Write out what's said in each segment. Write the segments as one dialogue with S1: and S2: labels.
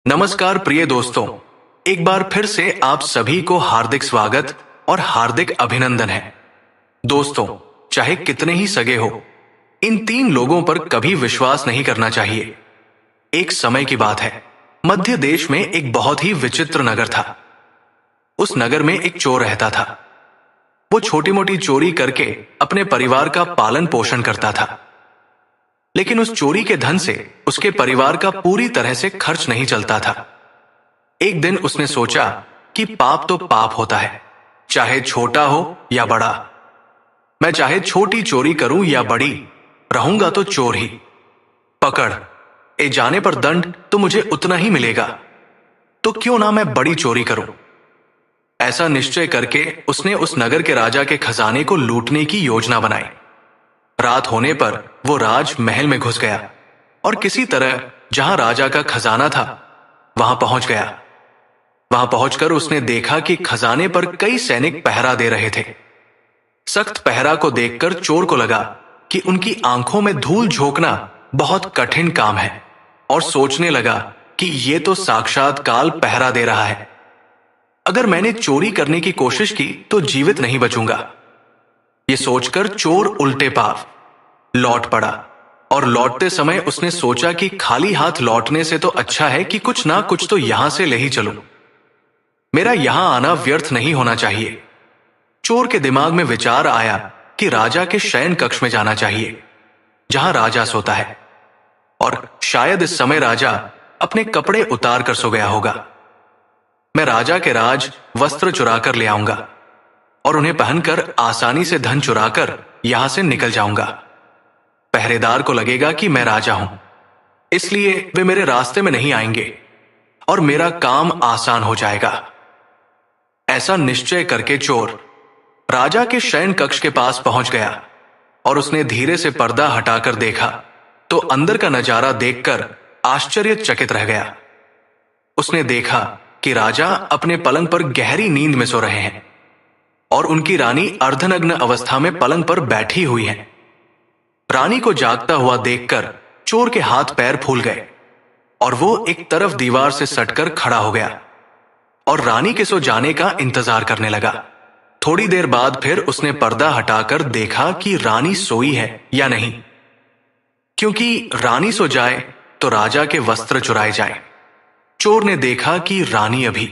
S1: नमस्कार प्रिय दोस्तों, एक बार फिर से आप सभी को हार्दिक स्वागत और हार्दिक अभिनंदन है। दोस्तों, चाहे कितने ही सगे हो, इन तीन लोगों पर कभी विश्वास नहीं करना चाहिए। एक समय की बात है, मध्य देश में एक बहुत ही विचित्र नगर था। उस नगर में एक चोर रहता था। वो छोटी मोटी चोरी करके अपने परिवार का पालन पोषण करता था, लेकिन उस चोरी के धन से उसके परिवार का पूरी तरह से खर्च नहीं चलता था। एक दिन उसने सोचा कि पाप तो पाप होता है, चाहे छोटा हो या बड़ा। मैं चाहे छोटी चोरी करूं या बड़ी, रहूंगा तो चोर ही। पकड़ ए जाने पर दंड तो मुझे उतना ही मिलेगा, तो क्यों ना मैं बड़ी चोरी करूं। ऐसा निश्चय करके उसने उस नगर के राजा के खजाने को लूटने की योजना बनाई। रात होने पर वो राज महल में घुस गया और किसी तरह जहां राजा का खजाना था वहां पहुंच गया। वहां पहुंचकर उसने देखा कि खजाने पर कई सैनिक पहरा दे रहे थे। सख्त पहरा को देखकर चोर को लगा कि उनकी आंखों में धूल झोंकना बहुत कठिन काम है, और सोचने लगा कि ये तो साक्षात काल पहरा दे रहा है। अगर मैंने चोरी करने की कोशिश की तो जीवित नहीं बचूंगा। ये सोचकर चोर उल्टे पांव लौट पड़ा, और लौटते समय उसने सोचा कि खाली हाथ लौटने से तो अच्छा है कि कुछ ना कुछ तो यहां से ले ही चलूं। मेरा यहां आना व्यर्थ नहीं होना चाहिए। चोर के दिमाग में विचार आया कि राजा के शयन कक्ष में जाना चाहिए, जहां राजा सोता है, और शायद इस समय राजा अपने कपड़े उतार कर सो गया होगा। मैं राजा के राज वस्त्र चुरा कर ले आऊंगा और उन्हें पहनकर आसानी से धन चुराकर यहां से निकल जाऊंगा। पहरेदार को लगेगा कि मैं राजा हूं, इसलिए वे मेरे रास्ते में नहीं आएंगे और मेरा काम आसान हो जाएगा। ऐसा निश्चय करके चोर राजा के शयन कक्ष के पास पहुंच गया और उसने धीरे से पर्दा हटाकर देखा तो अंदर का नजारा देखकर आश्चर्यचकित रह गया। उसने देखा कि राजा अपने पलंग पर गहरी नींद में सो रहे हैं और उनकी रानी अर्धनग्न अवस्था में पलंग पर बैठी हुई है। रानी को जागता हुआ देखकर चोर के हाथ पैर फूल गए और वो एक तरफ दीवार से सटकर खड़ा हो गया और रानी के सो जाने का इंतजार करने लगा। थोड़ी देर बाद फिर उसने पर्दा हटाकर देखा कि रानी सोई है या नहीं, क्योंकि रानी सो जाए तो राजा के वस्त्र चुराए जाए। चोर ने देखा कि रानी अभी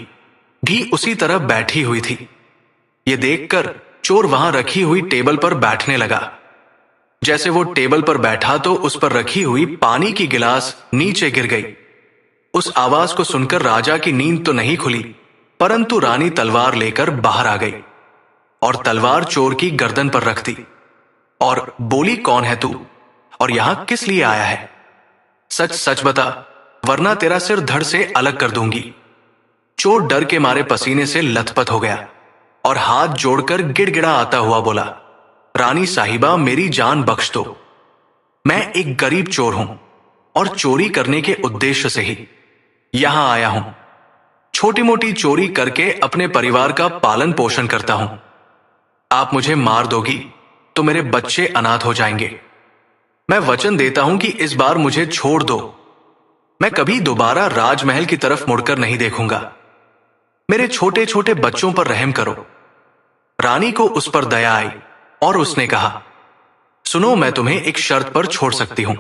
S1: भी उसी तरह बैठी हुई थी। ये देखकर चोर वहां रखी हुई टेबल पर बैठने लगा। जैसे वो टेबल पर बैठा तो उस पर रखी हुई पानी की गिलास नीचे गिर गई। उस आवाज को सुनकर राजा की नींद तो नहीं खुली, परंतु रानी तलवार लेकर बाहर आ गई और तलवार चोर की गर्दन पर रख दी और बोली, कौन है तू और यहां किस लिए आया है? सच सच बता, वरना तेरा सिर धड़ से अलग कर दूंगी। चोर डर के मारे पसीने से लथपथ हो गया और हाथ जोड़कर गिड़गिड़ा आता हुआ बोला, रानी साहिबा, मेरी जान बख्श दो। मैं एक गरीब चोर हूं और चोरी करने के उद्देश्य से ही यहां आया हूं। छोटी मोटी चोरी करके अपने परिवार का पालन पोषण करता हूं। आप मुझे मार दोगी तो मेरे बच्चे अनाथ हो जाएंगे। मैं वचन देता हूं कि इस बार मुझे छोड़ दो। मैं कभी दोबारा राजमहल की तरफ मुड़कर नहीं देखूंगा। मेरे छोटे छोटे बच्चों पर रहम करो। रानी को उस पर दया आई और उसने कहा, सुनो, मैं तुम्हें एक शर्त पर छोड़ सकती हूं।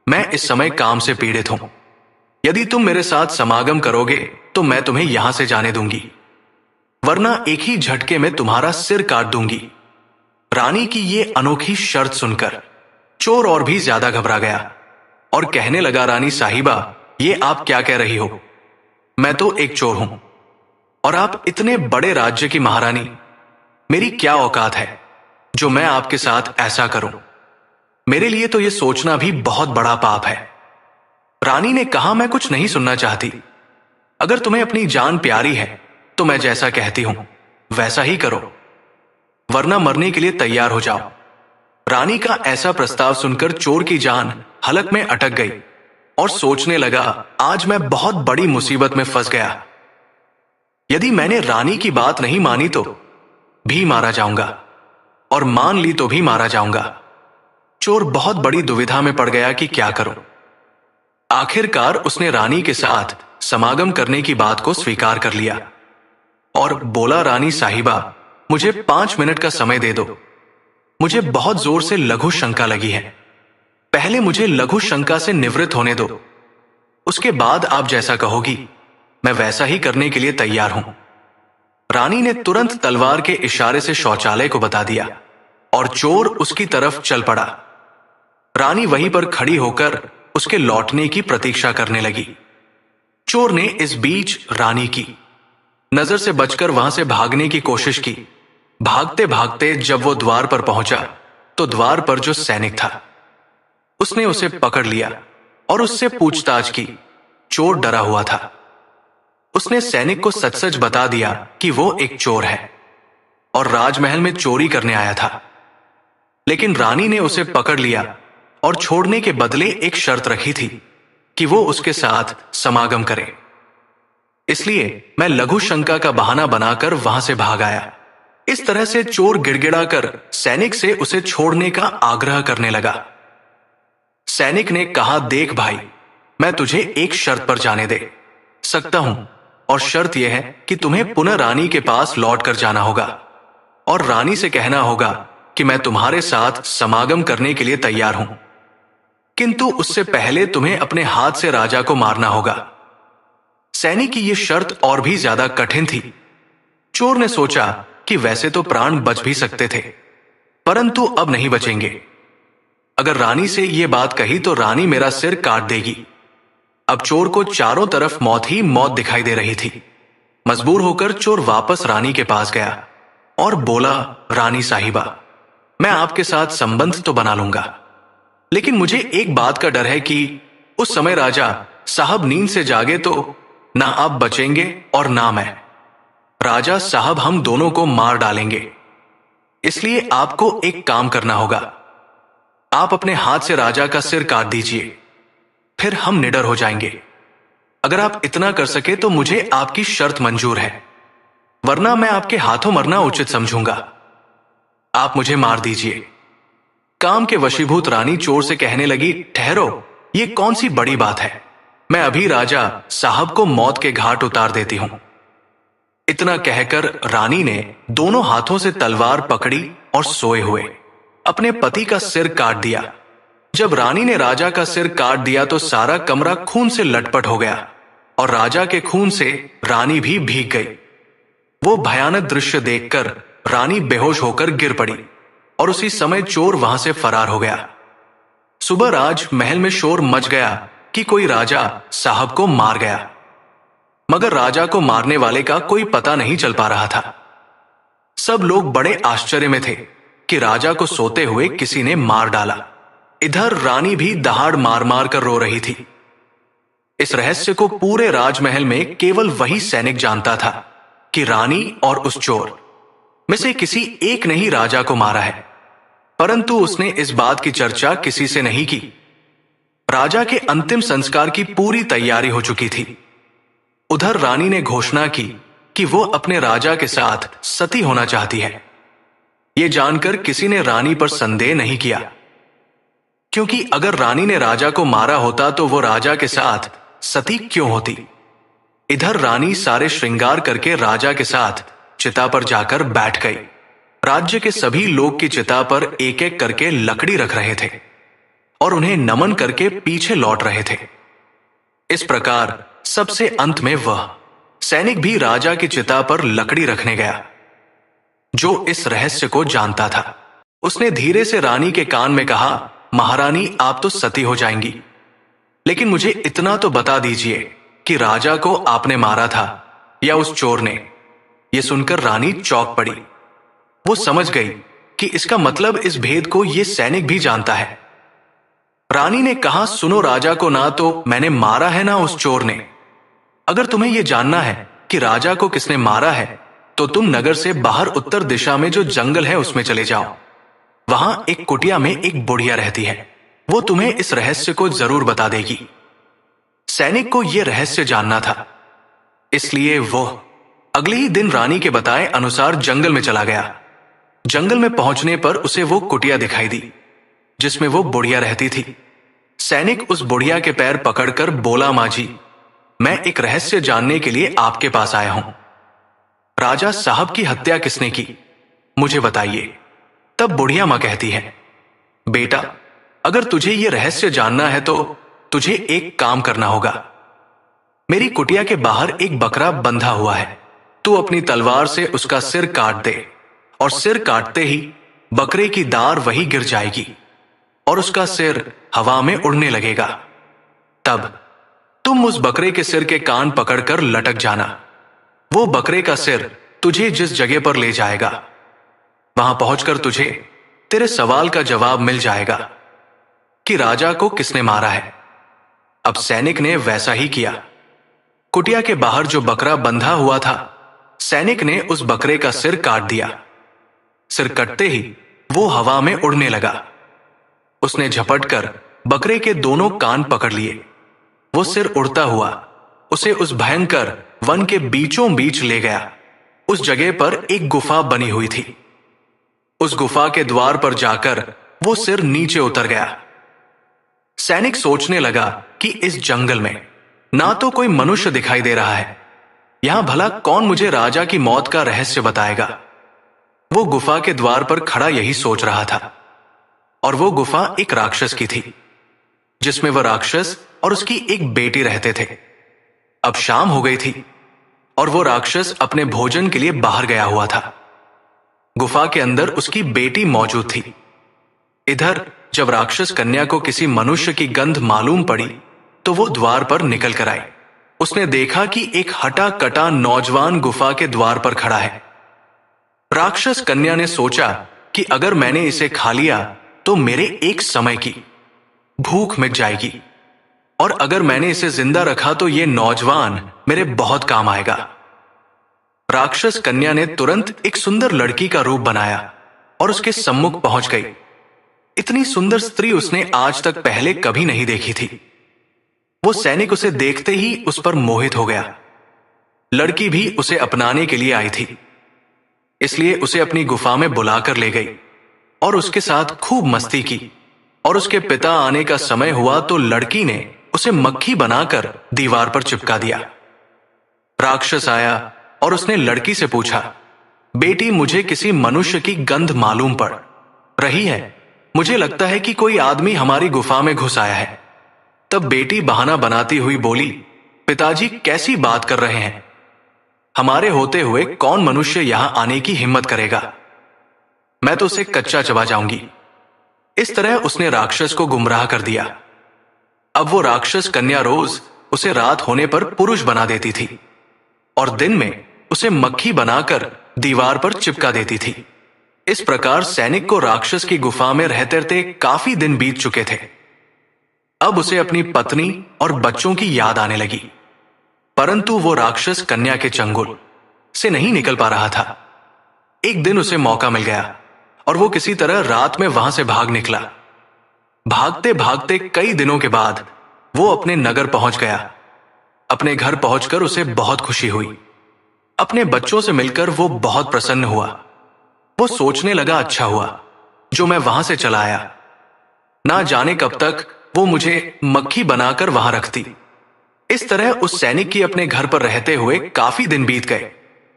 S1: मैं इस समय काम से पीड़ित हूं। यदि तुम मेरे साथ समागम करोगे तो मैं तुम्हें यहां से जाने दूंगी, वरना एक ही झटके में तुम्हारा सिर काट दूंगी। रानी की ये अनोखी शर्त सुनकर चोर और भी ज्यादा घबरा गया और कहने लगा, रानी साहिबा, ये आप क्या कह रही हो? मैं तो एक चोर हूं और आप इतने बड़े राज्य की महारानी। मेरी क्या औकात है जो मैं आपके साथ ऐसा करूं? मेरे लिए तो यह सोचना भी बहुत बड़ा पाप है। रानी ने कहा, मैं कुछ नहीं सुनना चाहती। अगर तुम्हें अपनी जान प्यारी है तो मैं जैसा कहती हूं वैसा ही करो, वरना मरने के लिए तैयार हो जाओ। रानी का ऐसा प्रस्ताव सुनकर चोर की जान हलक में अटक गई और सोचने लगा, आज मैं बहुत बड़ी मुसीबत में फंस गया। यदि मैंने रानी की बात नहीं मानी तो भी मारा जाऊंगा, और मान ली तो भी मारा जाऊंगा। चोर बहुत बड़ी दुविधा में पड़ गया कि क्या करो। आखिरकार उसने रानी के साथ समागम करने की बात को स्वीकार कर लिया और बोला, रानी साहिबा, मुझे 5 मिनट का समय दे दो। मुझे बहुत जोर से लघु शंका लगी है। पहले मुझे लघु शंका से निवृत्त होने दो, उसके बाद आप जैसा कहोगी मैं वैसा ही करने के लिए तैयार हूं। रानी ने तुरंत तलवार के इशारे से शौचालय को बता दिया और चोर उसकी तरफ चल पड़ा। रानी वहीं पर खड़ी होकर उसके लौटने की प्रतीक्षा करने लगी। चोर ने इस बीच रानी की नजर से बचकर वहां से भागने की कोशिश की। भागते भागते जब वो द्वार पर पहुंचा तो द्वार पर जो सैनिक था उसने उसे पकड़ लिया और उससे पूछताछ की। चोर डरा हुआ था। उसने सैनिक को सच सच बता दिया कि वो एक चोर है और राजमहल में चोरी करने आया था। लेकिन रानी ने उसे पकड़ लिया और छोड़ने के बदले एक शर्त रखी थी कि वो उसके साथ समागम करे। इसलिए मैं लघु शंका का बहाना बनाकर वहां से भाग आया। इस तरह से चोर गिड़गिड़ाकर सैनिक से उसे छोड़ने का आग्रह करने लगा। सैनिक ने कहा, देख भाई, मैं तुझे एक शर्त पर जाने दे सकता हूं और शर्त यह है कि तुम्हें पुनः रानी के पास लौट कर जाना होगा और रानी से कहना होगा कि मैं तुम्हारे साथ समागम करने के लिए तैयार हूं, किंतु उससे पहले तुम्हें अपने हाथ से राजा को मारना होगा। सैनिक की यह शर्त और भी ज्यादा कठिन थी। चोर ने सोचा कि वैसे तो प्राण बच भी सकते थे, परंतु अब नहीं बचेंगे। अगर रानी से यह बात कही तो रानी मेरा सिर काट देगी। अब चोर को चारों तरफ मौत ही मौत दिखाई दे रही थी। मजबूर होकर चोर वापस रानी के पास गया और बोला, रानी साहिबा, मैं आपके साथ संबंध तो बना लूंगा, लेकिन मुझे एक बात का डर है कि उस समय राजा साहब नींद से जागे तो ना आप बचेंगे और ना मैं। राजा साहब हम दोनों को मार डालेंगे। इसलिए आपको एक काम करना होगा। आप अपने हाथ से राजा का सिर काट दीजिए, फिर हम निडर हो जाएंगे। अगर आप इतना कर सके तो मुझे आपकी शर्त मंजूर है, वरना मैं आपके हाथों मरना उचित समझूंगा। आप मुझे मार दीजिए। काम के वशीभूत रानी चोर से कहने लगी, ठहरो, ये कौन सी बड़ी बात है, मैं अभी राजा साहब को मौत के घाट उतार देती हूं। इतना कहकर रानी ने दोनों हाथों से तलवार पकड़ी और सोए हुए अपने पति का सिर काट दिया। जब रानी ने राजा का सिर काट दिया तो सारा कमरा खून से लटपट हो गया और राजा के खून से रानी भी भीग गई। वो भयानक दृश्य देखकर रानी बेहोश होकर गिर पड़ी और उसी समय चोर वहां से फरार हो गया। सुबह राज महल में शोर मच गया कि कोई राजा साहब को मार गया, मगर राजा को मारने वाले का कोई पता नहीं चल पा रहा था। सब लोग बड़े आश्चर्य में थे कि राजा को सोते हुए किसी ने मार डाला। इधर रानी भी दहाड़ मार मार कर रो रही थी। इस रहस्य को पूरे राजमहल में केवल वही सैनिक जानता था कि रानी और उस चोर में से किसी एक ने ही राजा को मारा है, परंतु उसने इस बात की चर्चा किसी से नहीं की। राजा के अंतिम संस्कार की पूरी तैयारी हो चुकी थी। उधर रानी ने घोषणा की कि वो अपने राजा के साथ सती होना चाहती है। यह जानकर किसी ने रानी पर संदेह नहीं किया, क्योंकि अगर रानी ने राजा को मारा होता तो वो राजा के साथ सती क्यों होती। इधर रानी सारे श्रृंगार करके राजा के साथ चिता पर जाकर बैठ गई। राज्य के सभी लोग की चिता पर एक एक करके लकड़ी रख रहे थे और उन्हें नमन करके पीछे लौट रहे थे। इस प्रकार सबसे अंत में वह सैनिक भी राजा की चिता पर लकड़ी रखने गया, जो इस रहस्य को जानता था। उसने धीरे से रानी के कान में कहा, महारानी, आप तो सती हो जाएंगी, लेकिन मुझे इतना तो बता दीजिए कि राजा को आपने मारा था या उस चोर ने। यह सुनकर रानी चौंक पड़ी। वो समझ गई कि इसका मतलब इस भेद को यह सैनिक भी जानता है। रानी ने कहा, सुनो, राजा को ना तो मैंने मारा है ना उस चोर ने। अगर तुम्हें यह जानना है कि राजा को किसने मारा है तो तुम नगर से बाहर उत्तर दिशा में जो जंगल है उसमें चले जाओ। वहां एक कुटिया में एक बुढ़िया रहती है, वो तुम्हें इस रहस्य को जरूर बता देगी। सैनिक को यह रहस्य जानना था, इसलिए वो अगले ही दिन रानी के बताए अनुसार जंगल में चला गया। जंगल में पहुंचने पर उसे वो कुटिया दिखाई दी जिसमें वो बुढ़िया रहती थी। सैनिक उस बुढ़िया के पैर पकड़कर बोला, माँ जी, मैं एक रहस्य जानने के लिए आपके पास आया हूं। राजा साहब की हत्या किसने की, मुझे बताइए। तब बुढ़िया मां कहती है, बेटा, अगर तुझे यह रहस्य जानना है तो तुझे एक काम करना होगा। मेरी कुटिया के बाहर एक बकरा बंधा हुआ है। तू अपनी तलवार से उसका सिर काट दे, और सिर काटते ही बकरे की दार वही गिर जाएगी और उसका सिर हवा में उड़ने लगेगा। तब तुम उस बकरे के सिर के कान पकड़कर लटक जाना। वो बकरे का सिर तुझे जिस जगह पर ले जाएगा, वहां पहुंचकर तुझे तेरे सवाल का जवाब मिल जाएगा कि राजा को किसने मारा है। अब सैनिक ने वैसा ही किया। कुटिया के बाहर जो बकरा बंधा हुआ था, सैनिक ने उस बकरे का सिर काट दिया। सिर कटते ही वो हवा में उड़ने लगा। उसने झपटकर बकरे के दोनों कान पकड़ लिए। वो सिर उड़ता हुआ उसे उस भयंकर वन के बीचों बीच ले गया। उस जगह पर एक गुफा बनी हुई थी। उस गुफा के द्वार पर जाकर वो सिर नीचे उतर गया। सैनिक सोचने लगा कि इस जंगल में ना तो कोई मनुष्य दिखाई दे रहा है, यहां भला कौन मुझे राजा की मौत का रहस्य बताएगा। वो गुफा के द्वार पर खड़ा यही सोच रहा था, और वो गुफा एक राक्षस की थी, जिसमें वह राक्षस और उसकी एक बेटी रहते थे। अब शाम हो गई थी और वो राक्षस अपने भोजन के लिए बाहर गया हुआ था। गुफा के अंदर उसकी बेटी मौजूद थी। इधर जब राक्षस कन्या को किसी मनुष्य की गंध मालूम पड़ी तो वो द्वार पर निकल कर आई। उसने देखा कि एक हटा कटा नौजवान गुफा के द्वार पर खड़ा है। राक्षस कन्या ने सोचा कि अगर मैंने इसे खा लिया तो मेरे एक समय की भूख मिट जाएगी, और अगर मैंने इसे जिंदा रखा तो ये नौजवान मेरे बहुत काम आएगा। राक्षस कन्या ने तुरंत एक सुंदर लड़की का रूप बनाया और उसके सम्मुख पहुंच गई। इतनी सुंदर स्त्री उसने आज तक पहले कभी नहीं देखी थी। वो सैनिक उसे देखते ही उस पर मोहित हो गया। लड़की भी उसे अपनाने के लिए आई थी, इसलिए उसे अपनी गुफा में बुलाकर ले गई और उसके साथ खूब मस्ती की। और उसके पिता आने का समय हुआ तो लड़की ने उसे मक्खी बनाकर दीवार पर चिपका दिया। राक्षस आया और उसने लड़की से पूछा, बेटी, मुझे किसी मनुष्य की गंध मालूम पड़ रही है। मुझे लगता है कि कोई आदमी हमारी गुफा में घुस आया है। तब बेटी बहाना बनाती हुई बोली, पिताजी कैसी बात कर रहे हैं? हमारे होते हुए कौन मनुष्य यहां आने की हिम्मत करेगा? मैं तो उसे कच्चा चबा जाऊंगी। इस तरह उसने राक्षस को गुमराह कर दिया। अब वो राक्षस कन्या रोज उसे रात होने पर पुरुष बना देती थी और दिन में उसे मक्खी बनाकर दीवार पर चिपका देती थी। इस प्रकार सैनिक को राक्षस की गुफा में रहते रहते काफी दिन बीत चुके थे। अब उसे अपनी पत्नी और बच्चों की याद आने लगी, परंतु वो राक्षस कन्या के चंगुल से नहीं निकल पा रहा था। एक दिन उसे मौका मिल गया और वो किसी तरह रात में वहां से भाग निकला। भागते भागते कई दिनों के बाद वो अपने नगर पहुंच गया। अपने घर पहुंचकर उसे बहुत खुशी हुई। अपने बच्चों से मिलकर वो बहुत प्रसन्न हुआ। वो सोचने लगा, अच्छा हुआ जो मैं वहां से चला आया। ना जाने कब तक वो मुझे मक्खी बनाकर वहां रखती। इस तरह उस सैनिक की अपने घर पर रहते हुए काफी दिन बीत गए।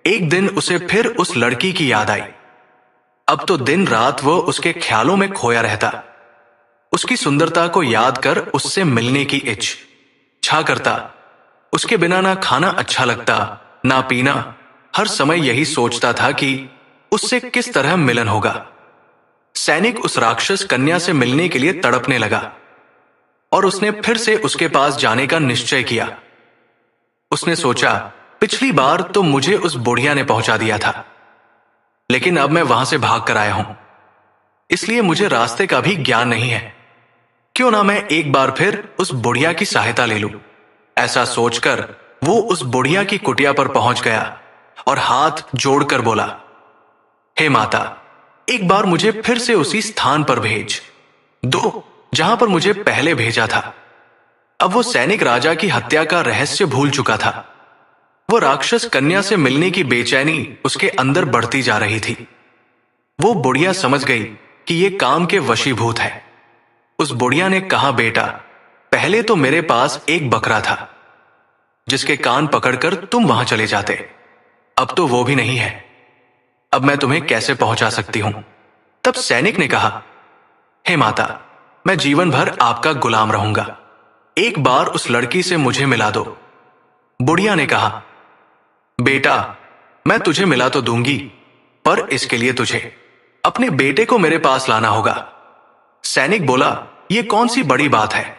S1: एक दिन उसे फिर उस लड़की की याद आई। अब तो दिन रात वो उसके ख्यालों में खोया रहता। उसकी सुंदरता को याद कर उससे मिलने की इच्छा करता। उसके बिना ना खाना अच्छा लगता, ना पीना। हर समय यही सोचता था कि उससे किस तरह मिलन होगा। सैनिक उस राक्षस कन्या से मिलने के लिए तड़पने लगा और उसने फिर से उसके पास जाने का निश्चय किया। उसने सोचा, पिछली बार तो मुझे उस बुढ़िया ने पहुंचा दिया था, लेकिन अब मैं वहां से भाग कर आया हूं, इसलिए मुझे रास्ते का भी ज्ञान नहीं है। क्यों ना मैं एक बार फिर उस बुढ़िया की सहायता ले लूं। ऐसा सोचकर वो उस बुढ़िया की कुटिया पर पहुंच गया और हाथ जोड़कर बोला, हे माता, एक बार मुझे फिर से उसी स्थान पर भेज दो जहां पर मुझे पहले भेजा था। अब वो सैनिक राजा की हत्या का रहस्य भूल चुका था। वो राक्षस कन्या से मिलने की बेचैनी उसके अंदर बढ़ती जा रही थी। वो बुढ़िया समझ गई कि ये काम के वशीभूत है। उस बुढ़िया ने कहा, बेटा, पहले तो मेरे पास एक बकरा था, जिसके कान पकड़कर तुम वहां चले जाते। अब तो वो भी नहीं है। अब मैं तुम्हें कैसे पहुंचा सकती हूं? तब सैनिक ने कहा, हे माता, मैं जीवन भर आपका गुलाम रहूंगा। एक बार उस लड़की से मुझे मिला दो। बुढ़िया ने कहा, बेटा, मैं तुझे मिला तो दूंगी, पर इसके लिए तुझे अपने बेटे को मेरे पास लाना होगा। सैनिक बोला, यह कौन सी बड़ी बात है?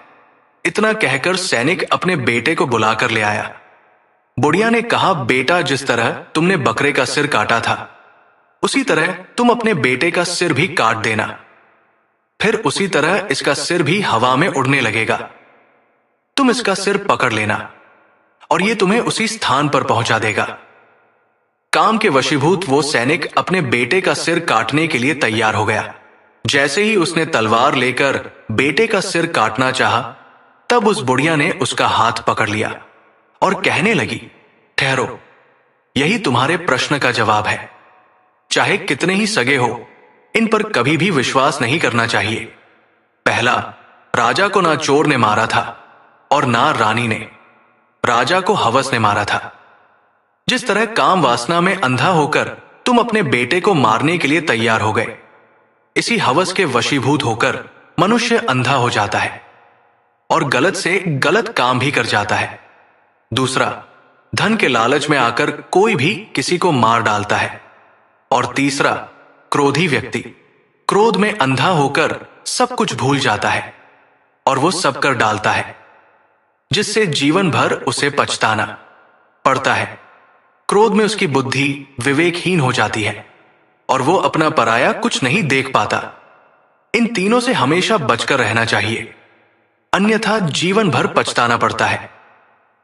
S1: इतना कहकर सैनिक अपने बेटे को बुलाकर ले आया। बुढ़िया ने कहा, बेटा, जिस तरह तुमने बकरे का सिर काटा था, उसी तरह तुम अपने बेटे का सिर भी काट देना। फिर उसी तरह इसका सिर भी हवा में उड़ने लगेगा। तुम इसका सिर पकड़ लेना और यह तुम्हें उसी स्थान पर पहुंचा देगा। काम के वशीभूत वो सैनिक अपने बेटे का सिर काटने के लिए तैयार हो गया। जैसे ही उसने तलवार लेकर बेटे का सिर काटना चाहा, तब उस बुढ़िया ने उसका हाथ पकड़ लिया और कहने लगी, ठहरो, यही तुम्हारे प्रश्न का जवाब है। चाहे कितने ही सगे हो, इन पर कभी भी विश्वास नहीं करना चाहिए। पहला, राजा को ना चोर ने मारा था और ना रानी ने, राजा को हवस ने मारा था। जिस तरह काम वासना में अंधा होकर तुम अपने बेटे को मारने के लिए तैयार हो गए, इसी हवस के वशीभूत होकर मनुष्य अंधा हो जाता है और गलत से गलत काम भी कर जाता है। दूसरा, धन के लालच में आकर कोई भी किसी को मार डालता है। और तीसरा, क्रोधी व्यक्ति क्रोध में अंधा होकर सब कुछ भूल जाता है और वो सब कर डालता है, जिससे जीवन भर उसे पछताना पड़ता है। क्रोध में उसकी बुद्धि विवेकहीन हो जाती है और वो अपना पराया कुछ नहीं देख पाता। इन तीनों से हमेशा बचकर रहना चाहिए, अन्यथा जीवन भर पछताना पड़ता है।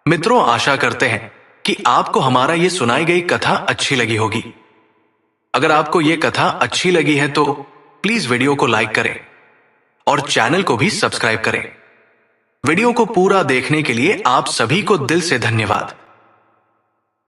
S1: मित्रों, आशा करते हैं कि आपको हमारा ये सुनाई गई कथा अच्छी लगी होगी। अगर आपको ये कथा अच्छी लगी है तो प्लीज वीडियो को लाइक करें और चैनल को भी सब्सक्राइब करें। वीडियो को पूरा देखने के लिए आप सभी को दिल से धन्यवाद।